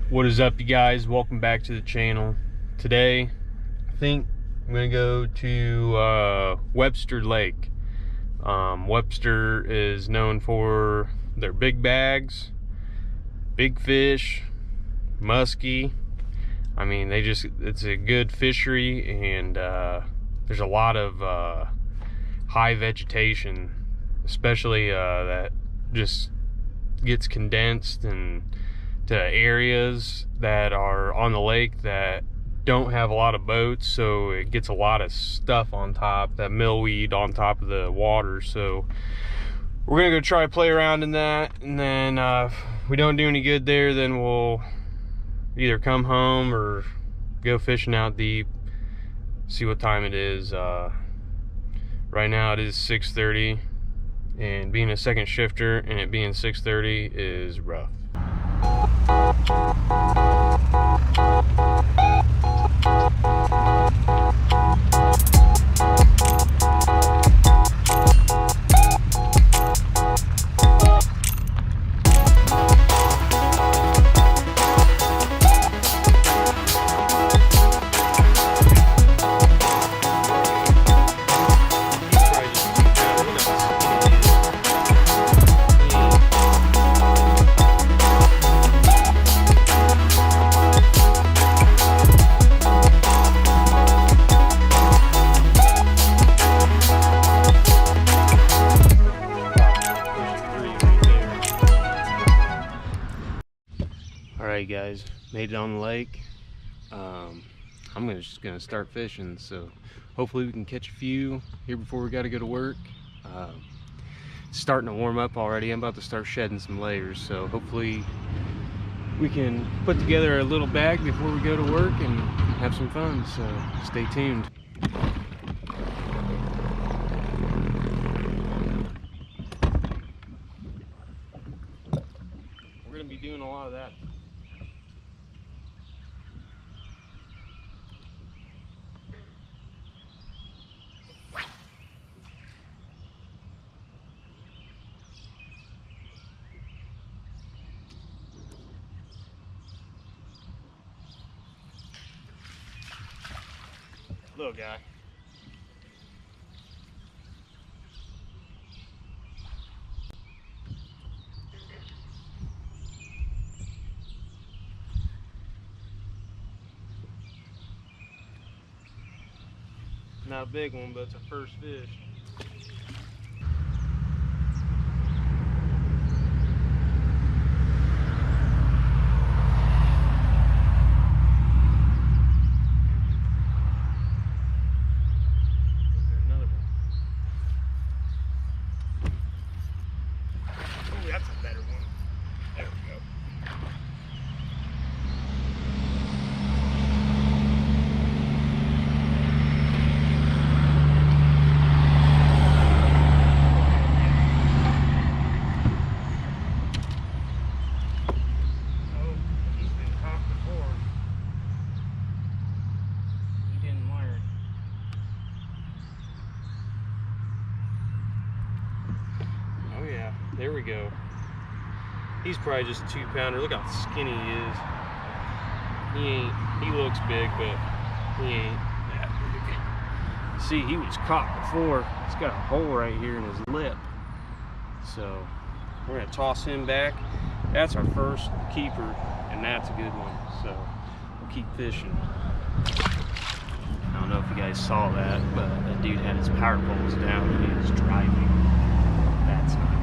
What is up, you guys? Welcome back to the channel. Today I think I'm gonna go to Webster Lake. Webster is known for their big bags, big fish, muskie. I mean, it's a good fishery, and there's a lot of high vegetation, especially that just gets condensed and to areas that are on the lake that don't have a lot of boats, so it gets a lot of stuff on top, that millweed on top of the water. So we're gonna go try to play around in that, and then if we don't do any good there, then we'll either come home or go fishing out deep. See what time it is. Right now it is 6:30, and being a second shifter and it being 6:30 is rough. Alright guys, made it on the lake. I'm just gonna start fishing, so hopefully we can catch a few here before we gotta go to work. It's starting to warm up already. I'm about to start shedding some layers, so hopefully we can put together a little bag before we go to work and have some fun, so stay tuned. We're gonna be doing a lot of that. Little guy. Not a big one, but it's a first fish. That's a better one. There we go. Oh, he's been caught before. He didn't learn. Oh yeah, there we go. He's probably just a 2-pounder. Look how skinny he is. He looks big, but he ain't that big. See, he was caught before. He's got a hole right here in his lip. So we're gonna toss him back. That's our first keeper, and that's a good one. So we'll keep fishing. I don't know if you guys saw that, but that dude had his power poles down and he was driving. That's not good.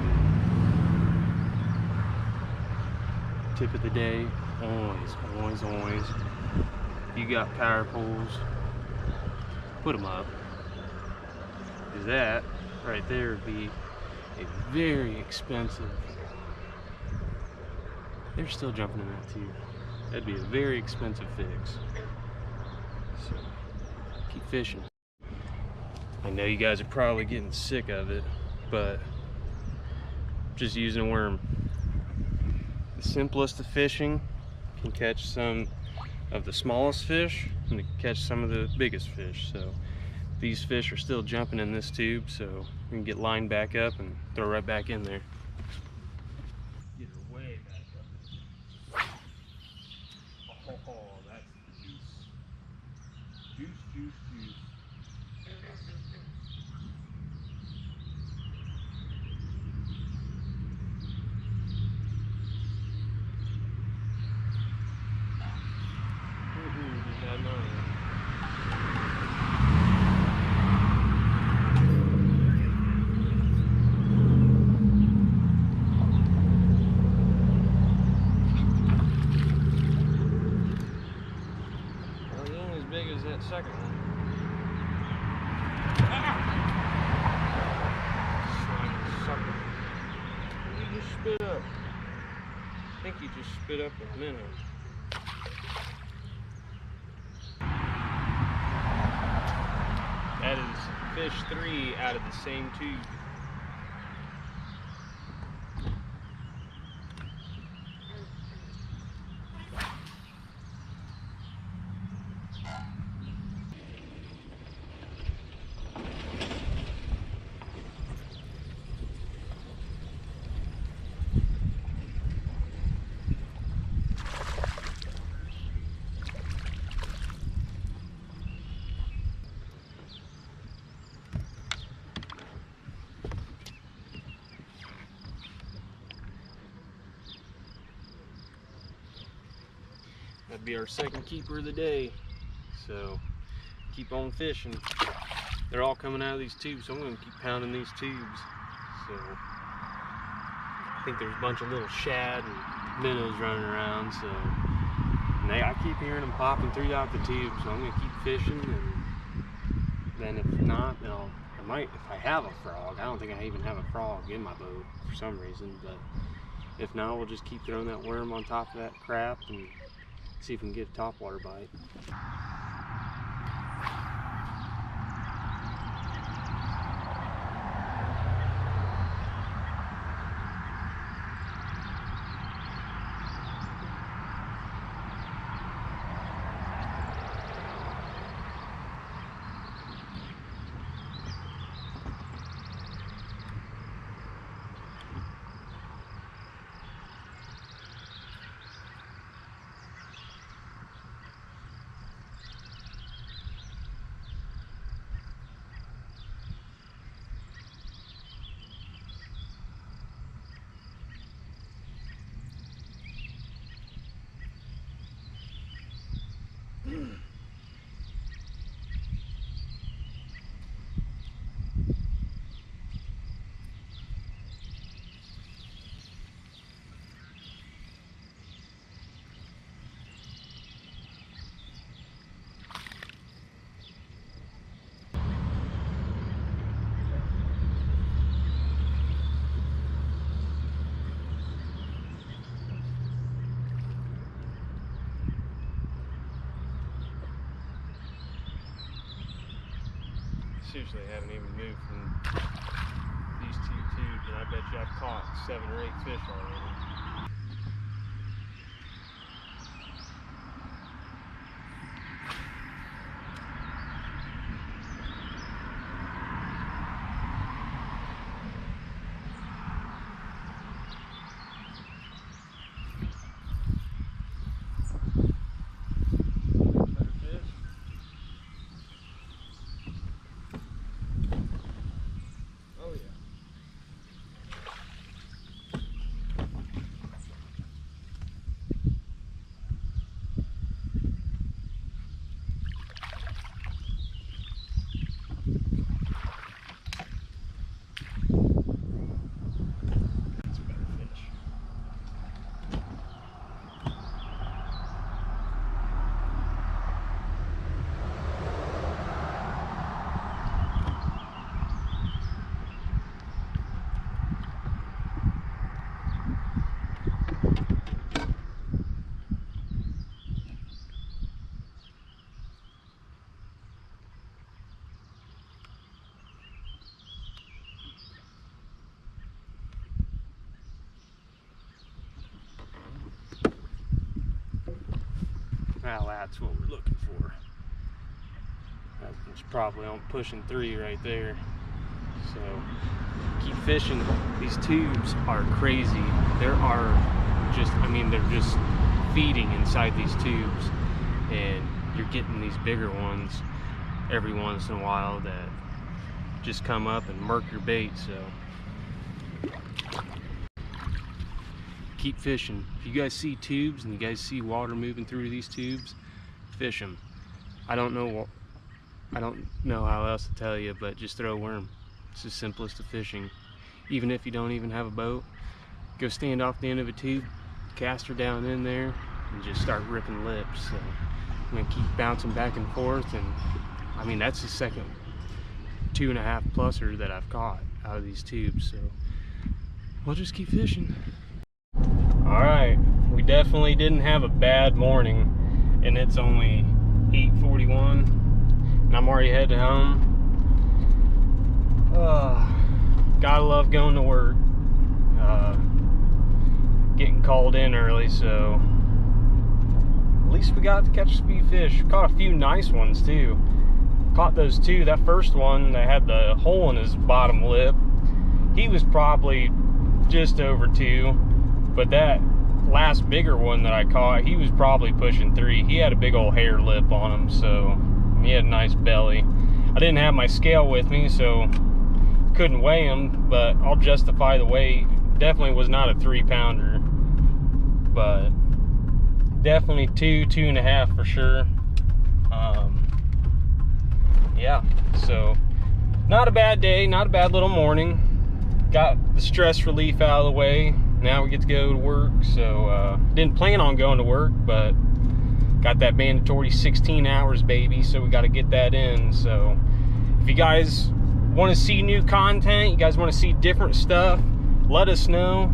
Tip of the day, always. If you got power poles, put them up. Because that right there would be a very expensive. They're still jumping in that too. That'd be a very expensive fix. So keep fishing. I know you guys are probably getting sick of it, but just using a worm. The simplest of fishing can catch some of the smallest fish and can catch some of the biggest fish. So these fish are still jumping in this tube, so we can get lined back up and throw right back in there. Get her way back up. Juice. That second one. Sucker. What did you just spit up? I think you just spit up a minnow. That is fish 3 out of the same tube. That'd be our second keeper of the day. So keep on fishing. They're all coming out of these tubes, so I'm going to keep pounding these tubes. So I think there's a bunch of little shad and minnows running around. So I keep hearing them popping throughout the tube. So I'm going to keep fishing, and then if not, then I might, if I have a frog. I don't think I even have a frog in my boat for some reason, but if not, we'll just keep throwing that worm on top of that crap and see if we can get a topwater bite. Seriously, I haven't even moved from these 2 tubes, and I bet you I've caught 7 or 8 fish already. Now that's what we're looking for. That's probably on pushing 3 right there. So keep fishing. These tubes are crazy. There are just, I mean, they're just feeding inside these tubes, and you're getting these bigger ones. every once in a while that just come up and murk your bait. So keep fishing. If you guys see tubes and you guys see water moving through these tubes, fish them. I don't know how else to tell you, but just throw a worm. It's the simplest of fishing. Even if you don't even have a boat, go stand off the end of a tube, cast her down in there, and just start ripping lips. So I'm gonna keep bouncing back and forth, and I mean, that's the second 2.5 pluser that I've caught out of these tubes. So we'll just keep fishing. All right, we definitely didn't have a bad morning, and it's only 8:41, and I'm already headed home. Gotta love going to work. Getting called in early, so at least we got to catch a few fish. Caught a few nice ones too. Caught those two. That first one that had the hole in his bottom lip, he was probably just over 2, but that last bigger one that I caught, he was probably pushing 3. He had a big old hair lip on him, so he had a nice belly. I didn't have my scale with me, so couldn't weigh him, but I'll justify the weight. Definitely was not a 3-pounder, but definitely 2.5 for sure. Yeah, so not a bad day, not a bad little morning. Got the stress relief out of the way. Now we get to go to work. So didn't plan on going to work, but got that mandatory 16 hours, baby, so we got to get that in. So if you guys want to see new content, you guys want to see different stuff, let us know.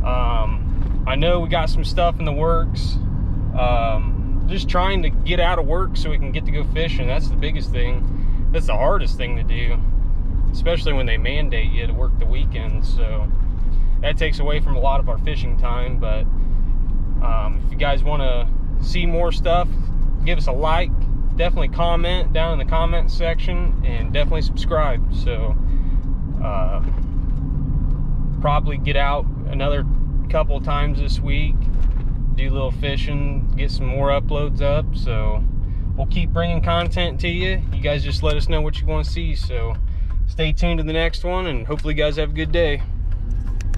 I know we got some stuff in the works. Just trying to get out of work so we can get to go fishing. That's the biggest thing. That's the hardest thing to do, especially when they mandate you to work the weekends. So that takes away from a lot of our fishing time. But if you guys want to see more stuff, give us a like, definitely comment down in the comment section, and definitely subscribe. So probably get out another couple times this week, do a little fishing, get some more uploads up. So we'll keep bringing content to you. You guys just let us know what you want to see. So stay tuned to the next one, and hopefully you guys have a good day.